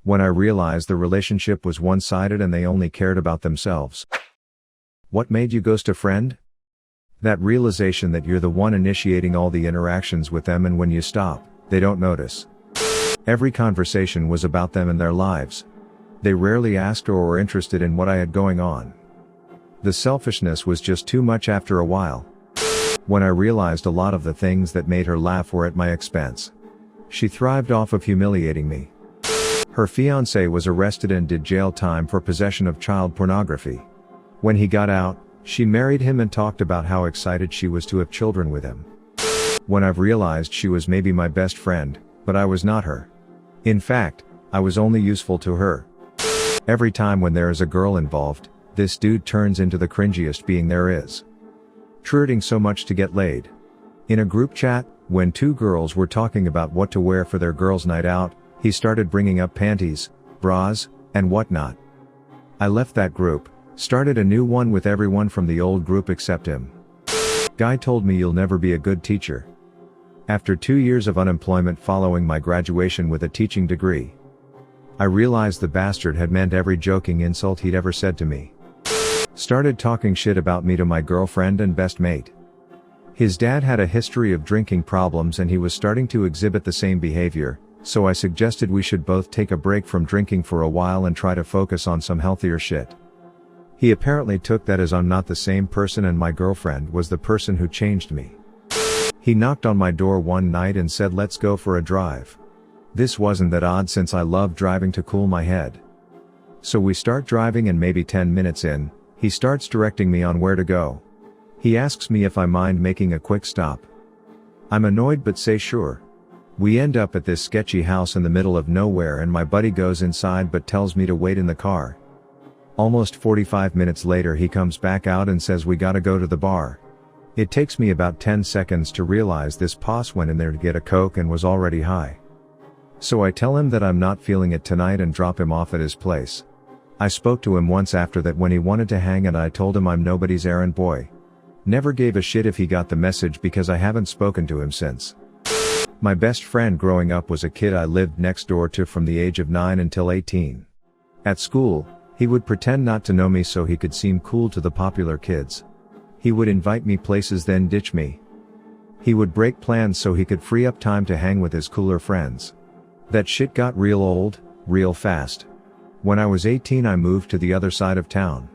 When I realized the relationship was one-sided and they only cared about themselves. What made you ghost a friend? That realization that you're the one initiating all the interactions with them, and when you stop, they don't notice. Every conversation was about them and their lives. They rarely asked or were interested in what I had going on. The selfishness was just too much after a while. When I realized a lot of the things that made her laugh were at my expense. She thrived off of humiliating me. Her fiancé was arrested and did jail time for possession of child pornography. When he got out, she married him and talked about how excited she was to have children with him. When I've realized she was maybe my best friend, but I was not her. In fact, I was only useful to her. Every time when there is a girl involved, this dude turns into the cringiest being there is. Truding so much to get laid. In a group chat, when two girls were talking about what to wear for their girls' night out, he started bringing up panties, bras, and whatnot. I left that group, started a new one with everyone from the old group except him. Guy told me you'll never be a good teacher. After 2 years of unemployment following my graduation with a teaching degree, I realized the bastard had meant every joking insult he'd ever said to me. Started talking shit about me to my girlfriend and best mate. His dad had a history of drinking problems and he was starting to exhibit the same behavior, so I suggested we should both take a break from drinking for a while and try to focus on some healthier shit. He apparently took that as I'm not the same person and my girlfriend was the person who changed me. He knocked on my door one night and said, "Let's go for a drive." This wasn't that odd since I love driving to cool my head. So we start driving and maybe 10 minutes in, he starts directing me on where to go. He asks me if I mind making a quick stop. I'm annoyed but say sure. We end up at this sketchy house in the middle of nowhere and my buddy goes inside but tells me to wait in the car. Almost 45 minutes later he comes back out and says we gotta go to the bar. It takes me about 10 seconds to realize this posse went in there to get a Coke and was already high. So I tell him that I'm not feeling it tonight and drop him off at his place. I spoke to him once after that when he wanted to hang and I told him I'm nobody's errand boy. Never gave a shit if he got the message because I haven't spoken to him since. My best friend growing up was a kid I lived next door to from the age of 9 until 18. At school, he would pretend not to know me so he could seem cool to the popular kids. He would invite me places then ditch me. He would break plans so he could free up time to hang with his cooler friends. That shit got real old, real fast. When I was 18 I moved to the other side of town.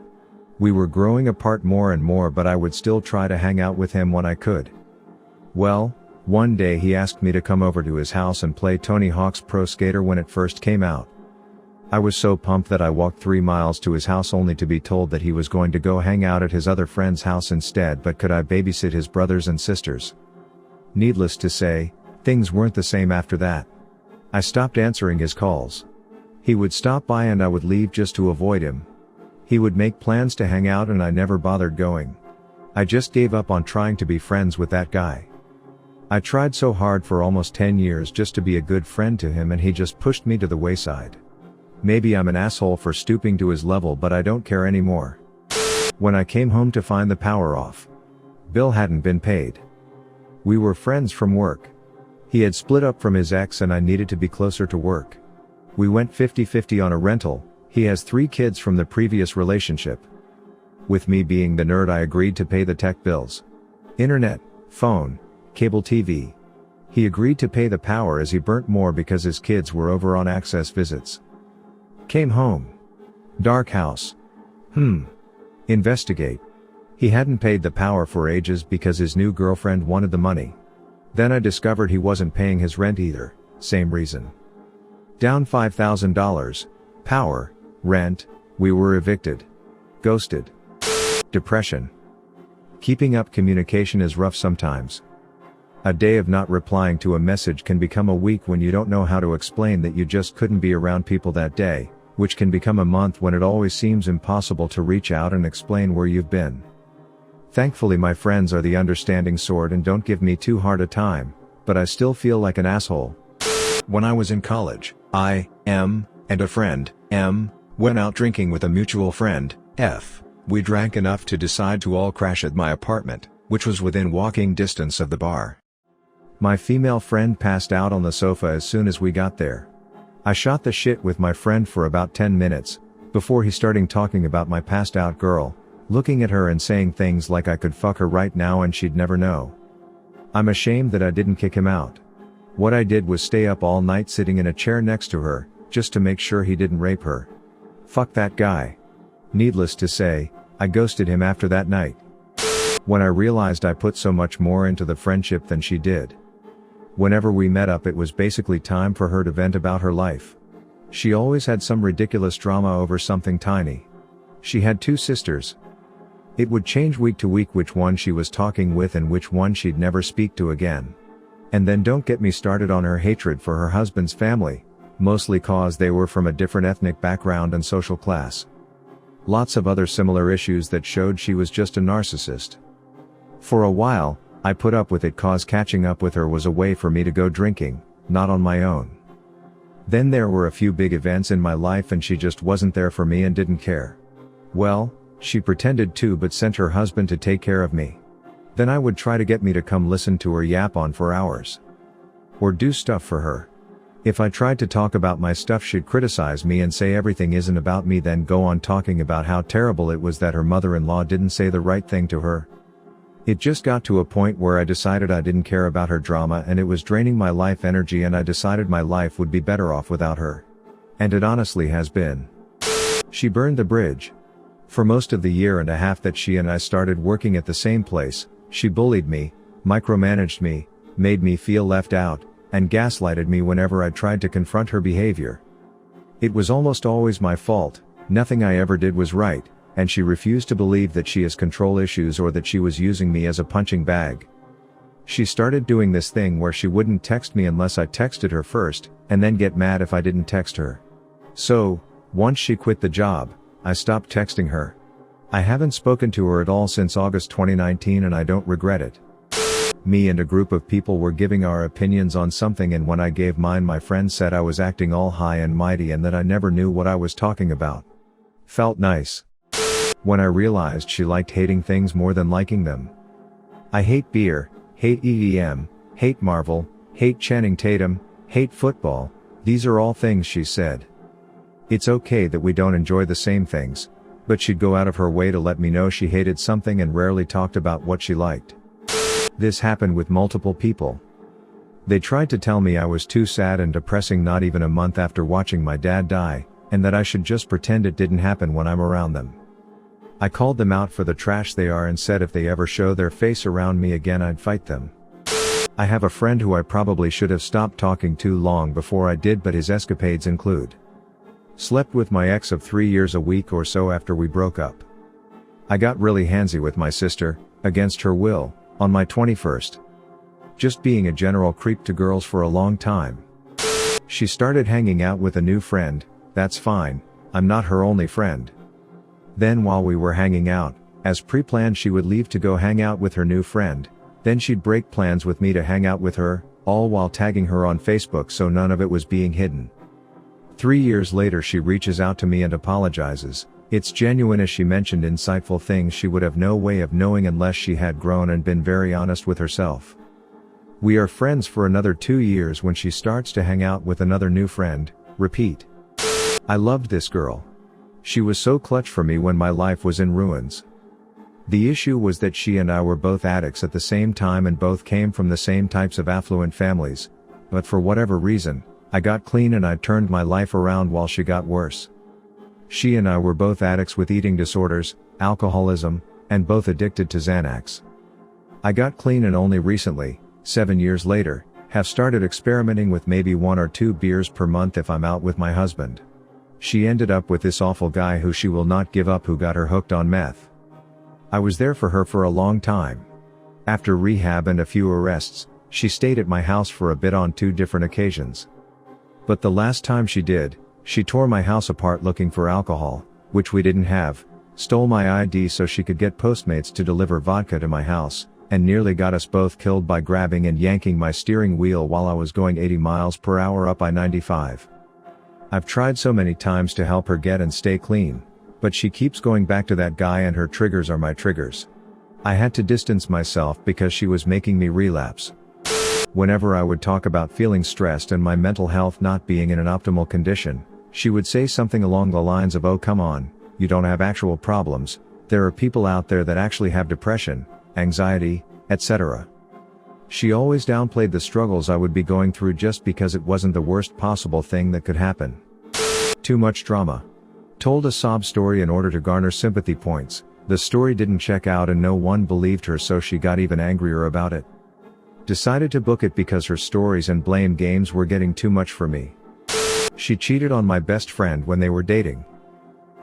We were growing apart more and more but I would still try to hang out with him when I could. Well, one day he asked me to come over to his house and play Tony Hawk's Pro Skater when it first came out. I was so pumped that I walked 3 miles to his house only to be told that he was going to go hang out at his other friend's house instead, but could I babysit his brothers and sisters? Needless to say, things weren't the same after that. I stopped answering his calls. He would stop by and I would leave just to avoid him. He would make plans to hang out and I never bothered going. I just gave up on trying to be friends with that guy. I tried so hard for almost 10 years just to be a good friend to him and he just pushed me to the wayside. Maybe I'm an asshole for stooping to his level but I don't care anymore. When I came home to find the power off. Bill hadn't been paid. We were friends from work. He had split up from his ex and I needed to be closer to work. We went 50-50 on a rental. He has 3 kids from the previous relationship. With me being the nerd I agreed to pay the tech bills. Internet, phone, cable TV. He agreed to pay the power as he burnt more because his kids were over on access visits. Came home. Dark house. Investigate. He hadn't paid the power for ages because his new girlfriend wanted the money. Then I discovered he wasn't paying his rent either, same reason. Down $5,000, power, rent, we were evicted. Ghosted. Depression. Keeping up communication is rough sometimes. A day of not replying to a message can become a week when you don't know how to explain that you just couldn't be around people that day, which can become a month when it always seems impossible to reach out and explain where you've been. Thankfully my friends are the understanding sort and don't give me too hard a time, but I still feel like an asshole. When I was in college, I, M, and a friend, M, went out drinking with a mutual friend, F. We drank enough to decide to all crash at my apartment, which was within walking distance of the bar. My female friend passed out on the sofa as soon as we got there. I shot the shit with my friend for about 10 minutes, before he started talking about my passed out girl, looking at her and saying things like I could fuck her right now and she'd never know. I'm ashamed that I didn't kick him out. What I did was stay up all night sitting in a chair next to her, just to make sure he didn't rape her. Fuck that guy. Needless to say, I ghosted him after that night. When I realized I put so much more into the friendship than she did. Whenever we met up, it was basically time for her to vent about her life. She always had some ridiculous drama over something tiny. She had 2 sisters. It would change week to week which one she was talking with and which one she'd never speak to again. And then don't get me started on her hatred for her husband's family, mostly cause they were from a different ethnic background and social class. Lots of other similar issues that showed she was just a narcissist. For a while, I put up with it cause catching up with her was a way for me to go drinking, not on my own. Then there were a few big events in my life and she just wasn't there for me and didn't care. Well, she pretended to but sent her husband to take care of me. Then I would try to get me to come listen to her yap on for hours. Or do stuff for her. If I tried to talk about my stuff, she'd criticize me and say everything isn't about me, then go on talking about how terrible it was that her mother-in-law didn't say the right thing to her. It just got to a point where I decided I didn't care about her drama and it was draining my life energy, and I decided my life would be better off without her. And it honestly has been. She burned the bridge. For most of the year and a half that she and I started working at the same place, she bullied me, micromanaged me, made me feel left out, and gaslighted me whenever I tried to confront her behavior. It was almost always my fault, nothing I ever did was right, and she refused to believe that she has control issues or that she was using me as a punching bag. She started doing this thing where she wouldn't text me unless I texted her first, and then get mad if I didn't text her. So, once she quit the job, I stopped texting her. I haven't spoken to her at all since August 2019 and I don't regret it. Me and a group of people were giving our opinions on something, and when I gave mine, my friend said I was acting all high and mighty and that I never knew what I was talking about. Felt nice. When I realized she liked hating things more than liking them. I hate beer, hate EDM, hate Marvel, hate Channing Tatum, hate football, these are all things she said. It's okay that we don't enjoy the same things, but she'd go out of her way to let me know she hated something and rarely talked about what she liked. This happened with multiple people. They tried to tell me I was too sad and depressing not even a month after watching my dad die, and that I should just pretend it didn't happen when I'm around them. I called them out for the trash they are and said if they ever show their face around me again I'd fight them. I have a friend who I probably should have stopped talking to long before I did, but his escapades include: slept with my ex of 3 years a week or so after we broke up. I got really handsy with my sister, against her will, on my 21st. Just being a general creep to girls for a long time. She started hanging out with a new friend, that's fine, I'm not her only friend. Then while we were hanging out, as pre-planned, she would leave to go hang out with her new friend, then she'd break plans with me to hang out with her, all while tagging her on Facebook so none of it was being hidden. 3 years later she reaches out to me and apologizes. It's genuine, as she mentioned insightful things she would have no way of knowing unless she had grown and been very honest with herself. We are friends for another 2 years when she starts to hang out with another new friend, repeat. I loved this girl. She was so clutch for me when my life was in ruins. The issue was that she and I were both addicts at the same time and both came from the same types of affluent families, but for whatever reason, I got clean and I turned my life around while she got worse. She and I were both addicts with eating disorders, alcoholism, and both addicted to Xanax. I got clean and only recently, 7 years later, have started experimenting with maybe 1 or 2 beers per month if I'm out with my husband. She ended up with this awful guy who she will not give up, who got her hooked on meth. I was there for her for a long time. After rehab and a few arrests, she stayed at my house for a bit on 2 different occasions. But the last time she did, she tore my house apart looking for alcohol, which we didn't have, stole my ID so she could get Postmates to deliver vodka to my house, and nearly got us both killed by grabbing and yanking my steering wheel while I was going 80 miles per hour up I-95. I've tried so many times to help her get and stay clean, but she keeps going back to that guy and her triggers are my triggers. I had to distance myself because she was making me relapse. Whenever I would talk about feeling stressed and my mental health not being in an optimal condition, she would say something along the lines of, "Oh come on, you don't have actual problems, there are people out there that actually have depression, anxiety, etc." She always downplayed the struggles I would be going through just because it wasn't the worst possible thing that could happen. Too much drama. Told a sob story in order to garner sympathy points. The story didn't check out and no one believed her, so she got even angrier about it. Decided to book it because her stories and blame games were getting too much for me. She cheated on my best friend when they were dating.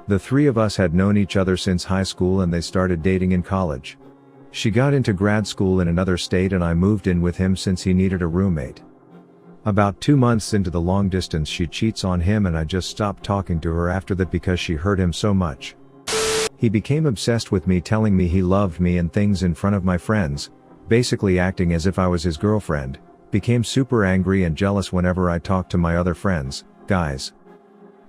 The three of us had known each other since high school and they started dating in college. She got into grad school in another state and I moved in with him since he needed a roommate. About 2 months into the long distance she cheats on him and I just stopped talking to her after that because she hurt him so much. He became obsessed with me, telling me he loved me and things in front of my friends, basically acting as if I was his girlfriend. Became super angry and jealous whenever I talked to my other friends, guys.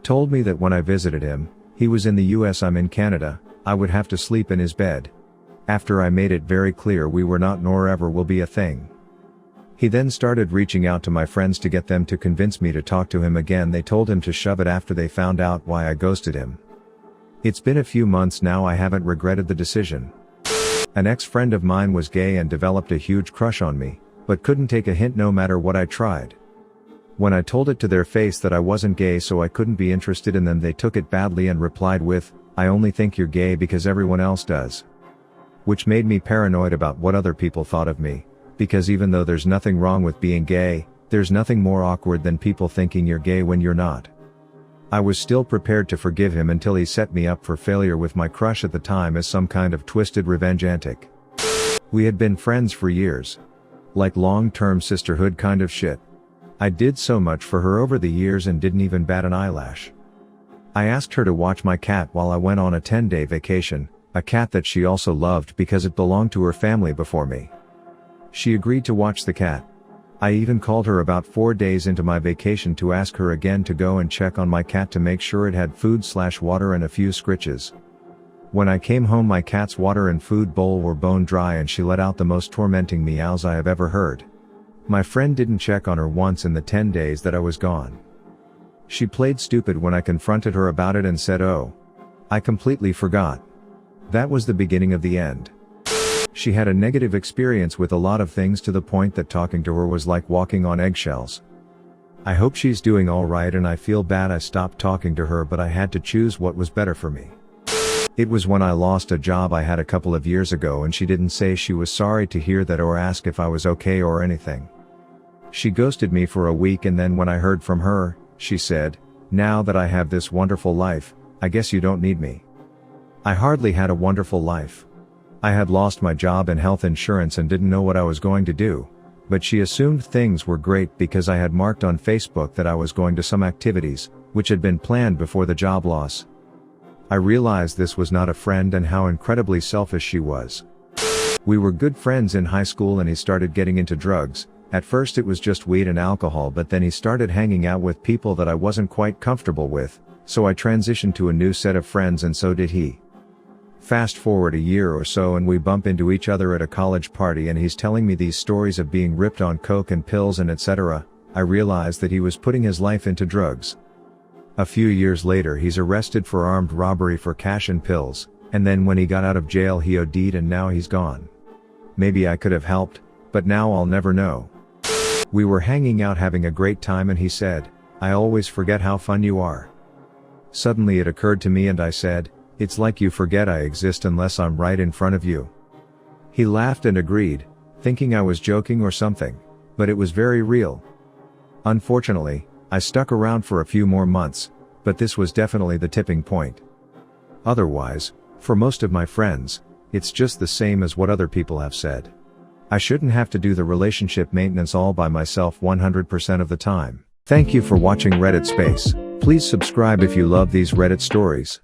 Told me that when I visited him, he was in the US, I'm in Canada, I would have to sleep in his bed. After I made it very clear we were not nor ever will be a thing. He then started reaching out to my friends to get them to convince me to talk to him again. They told him to shove it after they found out why I ghosted him. It's been a few months now, I haven't regretted the decision. An ex-friend of mine was gay and developed a huge crush on me, but couldn't take a hint no matter what I tried. When I told it to their face that I wasn't gay so I couldn't be interested in them, they took it badly and replied with, "I only think you're gay because everyone else does." Which made me paranoid about what other people thought of me, because even though there's nothing wrong with being gay, there's nothing more awkward than people thinking you're gay when you're not. I was still prepared to forgive him until he set me up for failure with my crush at the time as some kind of twisted revenge antic. We had been friends for years. Like long-term sisterhood kind of shit. I did so much for her over the years and didn't even bat an eyelash. I asked her to watch my cat while I went on a 10-day vacation, a cat that she also loved because it belonged to her family before me. She agreed to watch the cat. I even called her about 4 days into my vacation to ask her again to go and check on my cat to make sure it had food/water and a few scritches. When I came home, my cat's water and food bowl were bone dry and she let out the most tormenting meows I have ever heard. My friend didn't check on her once in the 10 days that I was gone. She played stupid when I confronted her about it and said, "Oh, I completely forgot." That was the beginning of the end. She had a negative experience with a lot of things to the point that talking to her was like walking on eggshells. I hope she's doing alright and I feel bad I stopped talking to her, but I had to choose what was better for me. It was when I lost a job I had a couple of years ago and she didn't say she was sorry to hear that or ask if I was okay or anything. She ghosted me for a week and then when I heard from her, she said, "Now that I have this wonderful life, I guess you don't need me." I hardly had a wonderful life. I had lost my job and health insurance and didn't know what I was going to do, but she assumed things were great because I had marked on Facebook that I was going to some activities, which had been planned before the job loss. I realized this was not a friend and how incredibly selfish she was. We were good friends in high school and he started getting into drugs. At first it was just weed and alcohol, but then he started hanging out with people that I wasn't quite comfortable with, so I transitioned to a new set of friends and so did he. Fast forward a year or so and we bump into each other at a college party and he's telling me these stories of being ripped on coke and pills and etc. I realized that he was putting his life into drugs. A few years later he's arrested for armed robbery for cash and pills, and then when he got out of jail he OD'd and now he's gone. Maybe I could have helped, but now I'll never know. We were hanging out having a great time and he said, "I always forget how fun you are." Suddenly it occurred to me and I said, "It's like you forget I exist unless I'm right in front of you." He laughed and agreed, thinking I was joking or something, but it was very real. Unfortunately, I stuck around for a few more months, but this was definitely the tipping point. Otherwise, for most of my friends, it's just the same as what other people have said. I shouldn't have to do the relationship maintenance all by myself 100% of the time. Thank you for watching Reddit Space. Please subscribe if you love these Reddit stories.